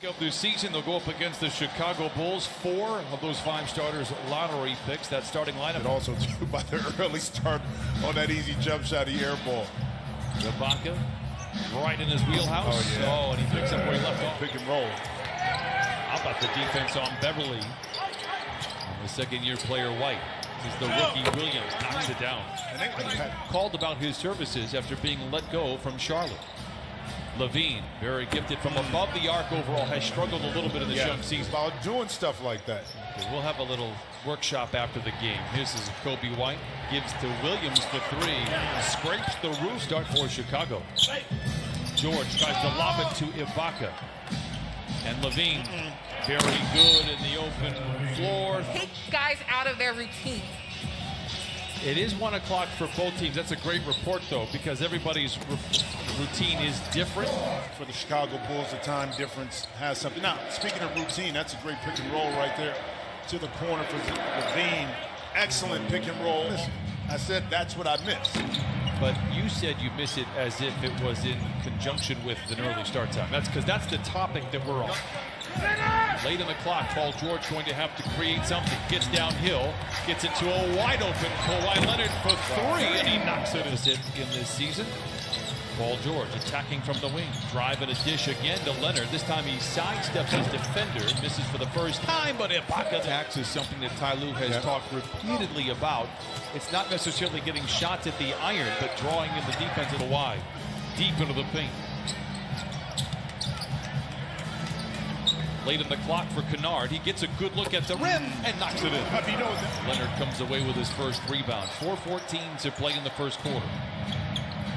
Up this season, they'll go up against the Chicago Bulls. 4 of those 5 starters lottery picks. That starting lineup. And also too by the early start on that easy jump shot, the air ball. Ibaka, right in his wheelhouse. Oh, yeah. Oh, and he picks up where he left off. Pick and roll. How about the defense on Beverly? And the second-year player White. This is the rookie Williams. Knocks it down. Called about his services after being let go from Charlotte. Levine, very gifted from above the arc overall, has struggled a little bit in the young season. About doing stuff like that. Okay, we'll have a little workshop after the game. This is Kobe White, gives to Williams the 3, scrapes the roof. Start for Chicago. George tries to lob it to Ibaka. And Levine, very good in the open floor. Take guys out of their routine. It is 1 o'clock for both teams. That's a great report, though, because everybody's routine is different. For the Chicago Bulls, the time difference has something. Now, speaking of routine, that's a great pick and roll right there to the corner for Levine. Excellent pick and roll. I said that's what I missed. But you said you miss it as if it was in conjunction with an early start time. That's because that's the topic that we're on. Late in the clock, Paul George going to have to create something. Gets downhill, gets into a wide open Kawhi Leonard for 3, and he knocks it in this season. Paul George attacking from the wing, driving a dish again to Leonard. This time he sidesteps his defender, misses for the first time, but Ibaka attacks is something that Ty Lue has talked repeatedly about. It's not necessarily getting shots at the iron, but drawing in the defense in the wide, deep into the paint. Late in the clock for Kennard. He gets a good look at the rim and knocks it in. Leonard comes away with his first rebound. 4:14 to play in the first quarter.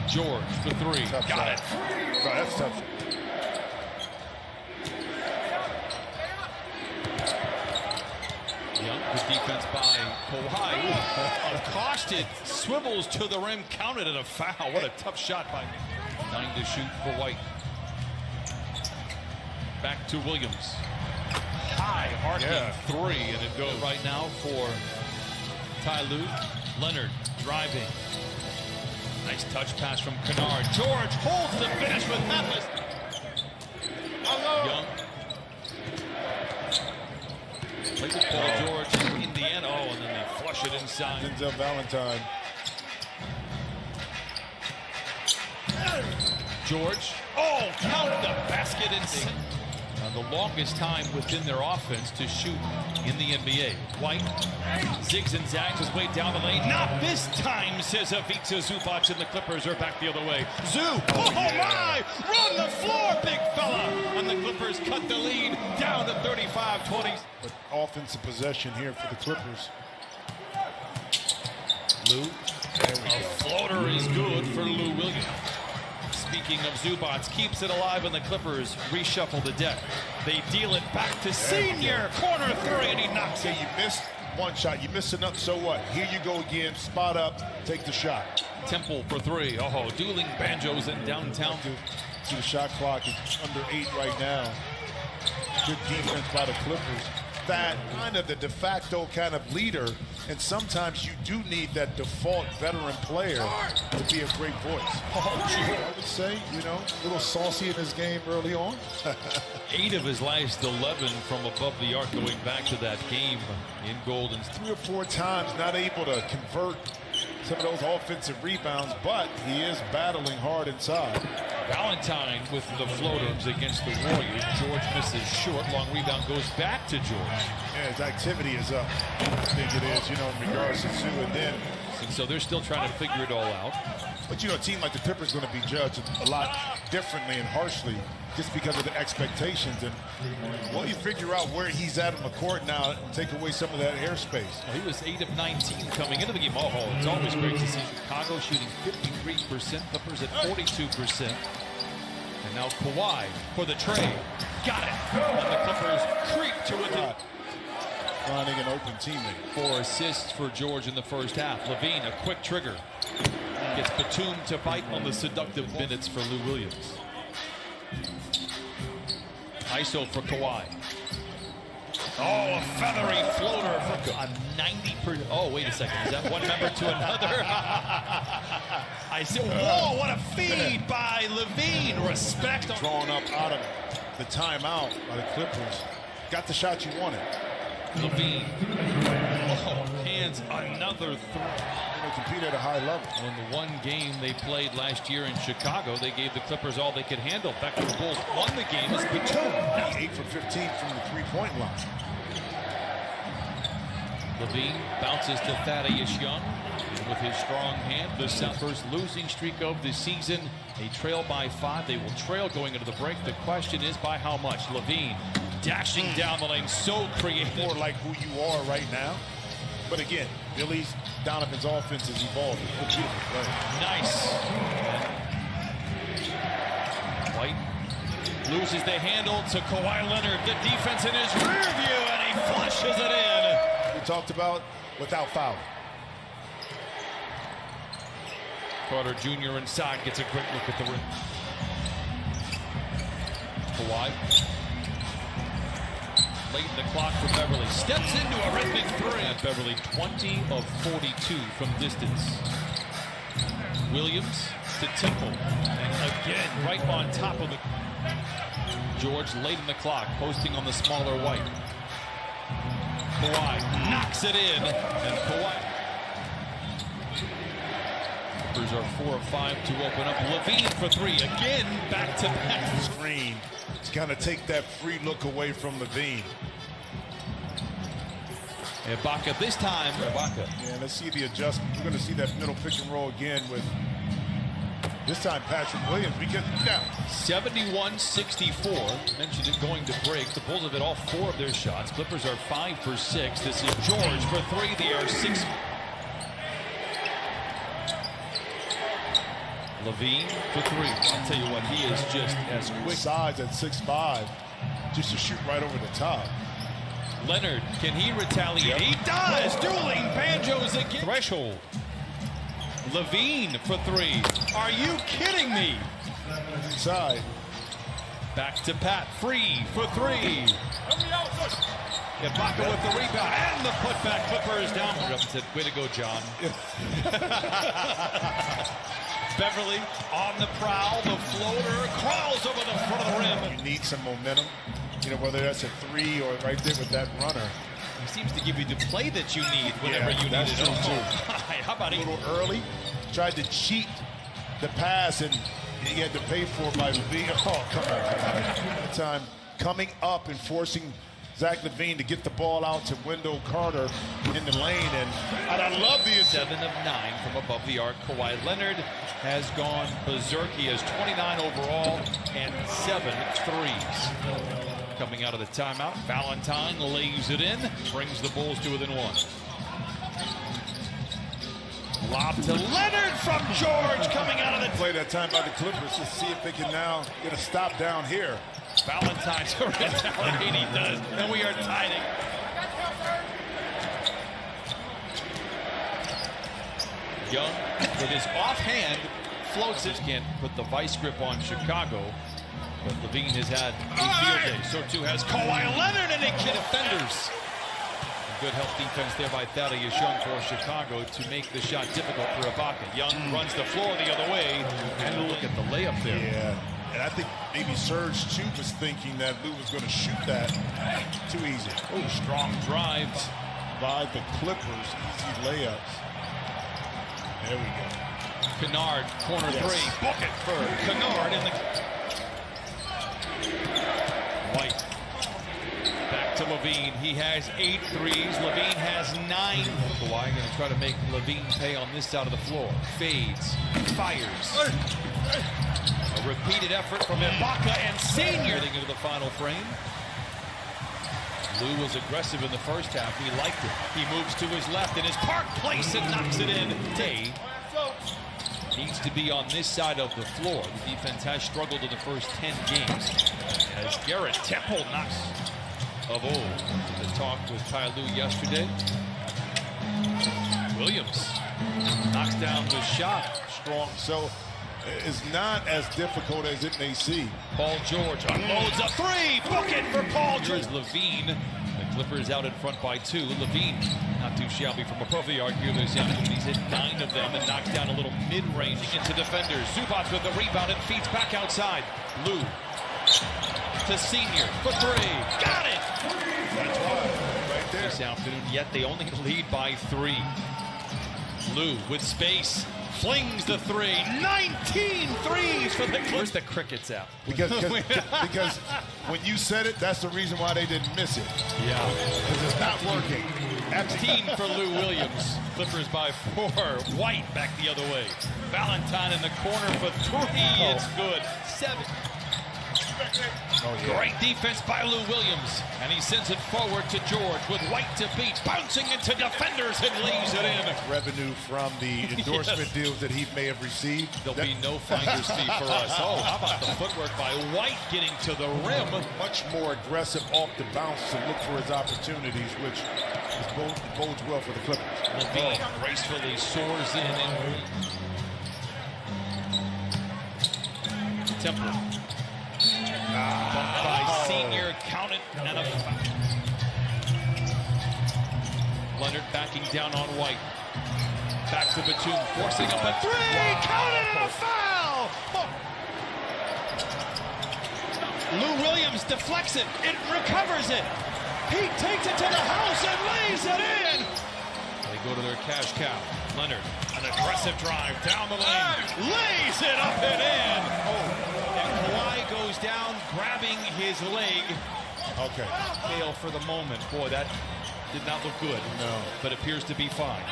George for 3. Tough Got shot. it. Right, that's tough. Young, good defense by Kawhi. Accosted, swivels to the rim, counted and a foul. What a tough shot by 9 to shoot for White. Back to Williams. High, arcing 3, and it goes right now for Ty Lue. Leonard driving. Nice touch pass from Kennard. George holds the finish with Atlas. Young. Plays with Paul George in Indiana. Oh, and then they flush it inside. Denzel Valentine. George. Oh, count the basket inside. The longest time within their offense to shoot in the NBA. White zigs and zags his way down the lane. Not this time, says Ivica Zubac, and the Clippers are back the other way. Oh my! Run the floor, big fella! And the Clippers cut the lead down to 35-20. But offensive possession here for the Clippers. Lue. A floater is good for Lou Williams. Speaking of Zubac, keeps it alive, and the Clippers reshuffle the deck. They deal it back to Senior. Corner 3, and he knocks it. You missed one shot. You missed another. So what? Here you go again. Spot up. Take the shot. Temple for 3. Oh, dueling banjos in downtown. To the shot clock. It's under 8 right now. Good defense by the Clippers. That kind of the de facto kind of leader, and sometimes you do need that default veteran player to be a great voice. I would say, you know, a little saucy in his game early on. 8 of his last 11 from above the arc going back to that game in Golden State. 3 or 4 times not able to convert some of those offensive rebounds, but he is battling hard inside. Valentine with the floaters against the Warriors. George misses short. Long rebound goes back to George. Yeah, his activity is up. I think it is, you know, in regards to Sue. And then, so they're still trying to figure it all out. But, you know, a team like the Clippers is going to be judged a lot differently and harshly just because of the expectations. And well, you figure out where he's at on the court now and take away some of that airspace. Well, he was 8 of 19 coming into the game. Oh, it's always great to see Chicago shooting 53%, Clippers at 42%. And now Kawhi for the trade. Got it. And the Clippers creep to within. Finding an open teammate. 4 assists for George in the first half. Levine, a quick trigger. Gets Batum to bite on the seductive minutes for Lou Williams. ISO for Kawhi. Oh, a feathery floater for a 90%. Oh, wait a second. Is that one member to another? I see. Whoa, what a feed by Levine. Respect. Drawn up out of the timeout by the Clippers. Got the shot you wanted. Levine. Hands another three. They compete at a high level. In the one game they played last year in Chicago, they gave the Clippers all they could handle. In fact, the Bulls won the game as Batum. 8 for 15 from the three-point line. Levine bounces to Thaddeus Young. And with his strong hand, the first losing streak of the season. They trail by 5. They will trail going into the break. The question is by how much? Levine dashing down the lane, so creative. More like who you are right now. But again, Billy's Donovan's offense is evolving. It's a beautiful play. Nice. White loses the handle to Kawhi Leonard. The defense in his rear view, and he flushes it in. We talked about without foul. Carter Jr. inside gets a great look at the rim. Kawhi. Late in the clock for Beverly. Steps into a rhythmic three. And Beverly 20 of 42 from distance. Williams to Temple. And again, right on top of the... George late in the clock, posting on the smaller White. Kawhi knocks it in. And Kawhi... Clippers are 4 of 5 to open up. Levine for 3. Again, back to back. Screen. It's going to take that free look away from Levine. Ibaka this time. Ibaka. Yeah, let's see the adjustment. We're going to see that middle pick and roll again with this time Patrick Williams. We get down. 71-64. Mentioned it going to break. The Bulls have hit all 4 of their shots. Clippers are 5 for 6. This is George for 3. They are 6. Levine for 3. I'll tell you what, he is just as quick. Size at 6'5", just to shoot right over the top. Leonard, can he retaliate? Yep. He does! Dueling banjos again. Threshold. Levine for 3. Are you kidding me? Inside. Back to Pat. Free for 3. Ibaka with the rebound and the putback. Clippers down. Said, way to go, John. Beverly on the prowl, the floater crawls over the front of the rim. You need some momentum, you know, whether that's a 3 or right there with that runner. He seems to give you the play that you need whenever you need that's it. True too. How about a little early? Tried to cheat the pass and he had to pay for it by Levine. Oh, come on. That time coming up and forcing Zach LaVine to get the ball out to Wendell Carter in the lane, and I love the 7 of 9 from above the arc. Kawhi Leonard has gone berserk. He has 29 overall and 7 threes. Coming out of the timeout, Valentine lays it in, brings the Bulls to within 1. Lob to Leonard from George coming out of the... Play that time by the Clippers to see if they can now get a stop down here. Valentine's retaliating, he does, and we are tied. Young, with his offhand, floats it. Can't put the vice grip on Chicago, but Levine has had a field day. So too has Kawhi Leonard, and they defenders. Good help defense there by Thaddeus Young for Chicago to make the shot difficult for Ibaka. Young runs the floor the other way, and look at the layup there. Yeah. And I think maybe Serge, too, was thinking that Lou was going to shoot that too easy. Oh, strong drive by the Clippers. Easy layups. There we go. Kennard, corner 3. Book it for Kennard in the... White. Back to Levine. He has 8 threes. Levine has 9. Kawhi going to try to make Levine pay on this side of the floor. Fades. Fires. A repeated effort from Ibaka and Senior into the final frame. Lou was aggressive in the first half. He liked it. He moves to his left in his park place and knocks it in. Day needs to be on this side of the floor. The defense has struggled in the first 10 games. As Garrett Temple knocks of old. The talk with Ty Lue yesterday. Williams knocks down the shot. Strong. So is not as difficult as it may seem. Paul George unloads a 3. Book it for Paul George. Levine. The Clippers out in front by 2. Levine not too shabby from above the arc here this afternoon. He's hit 9 of them and knocks down a little mid-range into defenders. Zubac with the rebound and feeds back outside. Lou to Senior for three. Got it! That's why, right there. This afternoon, yet they only lead by 3. Lou with space. Flings the three. 19 threes for the Clippers. Where's the crickets out? Because when you said it, that's the reason why they didn't miss it. Yeah. Because it's not working. 15 for Lou Williams. Clippers by 4. White back the other way. Valentine in the corner for 3. It's good. 7. Oh, yeah. Great defense by Lou Williams. And he sends it forward to George with White to beat. Bouncing into defenders and lays it in. Revenue from the endorsement deals that he may have received. There'll be no finder's fee for us. Oh, how about the footwork by White getting to the rim? Much more aggressive off the bounce to look for his opportunities, which bodes well for the Clippers. Levine gracefully soars in. Temple. Bumped by Senior, counted, and a foul. Leonard backing down on White. Back to Batum, forcing up a 3, counted, and a foul! Lou Williams deflects it, it recovers it. He takes it to the house and lays it in! They go to their cash cow. Leonard, an aggressive drive down the lane, lays it up and in! And Kawhi goes down, grabbing his leg. Okay. Fail for the moment. Boy, that did not look good. No. But appears to be fine.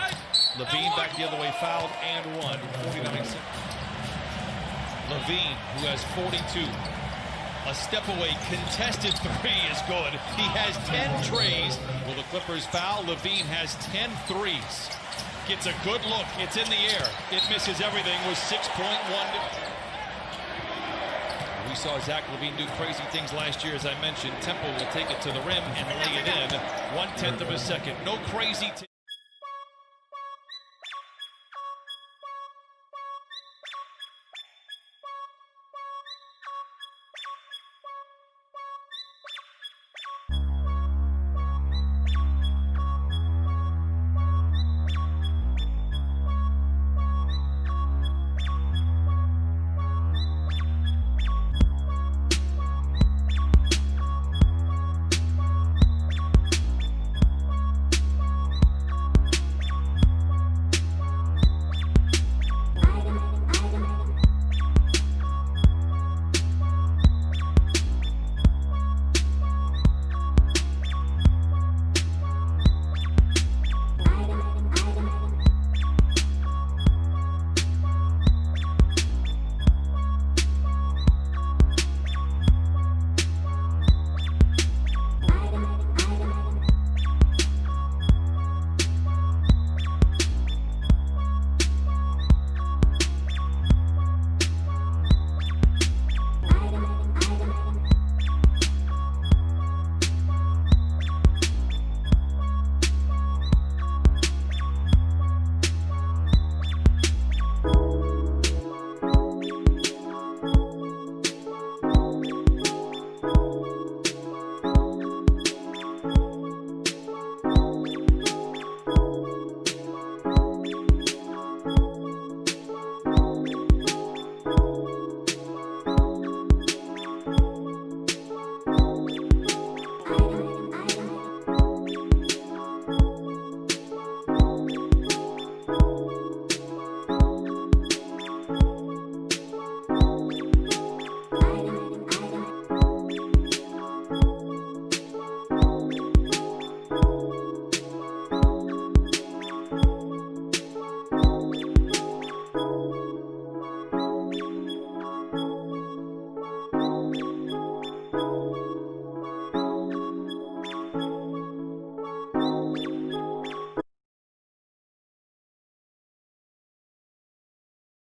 Levine back the other way, fouled and 1. 49. Levine, who has 42. A step away, contested 3 is good. He has 10 trays. Will the Clippers foul? Levine has 10 threes. Gets a good look. It's in the air. It misses everything with 6.1. We saw Zach Levine do crazy things last year, as I mentioned. Temple will take it to the rim and lay it in. 1/10 of a second. No crazy.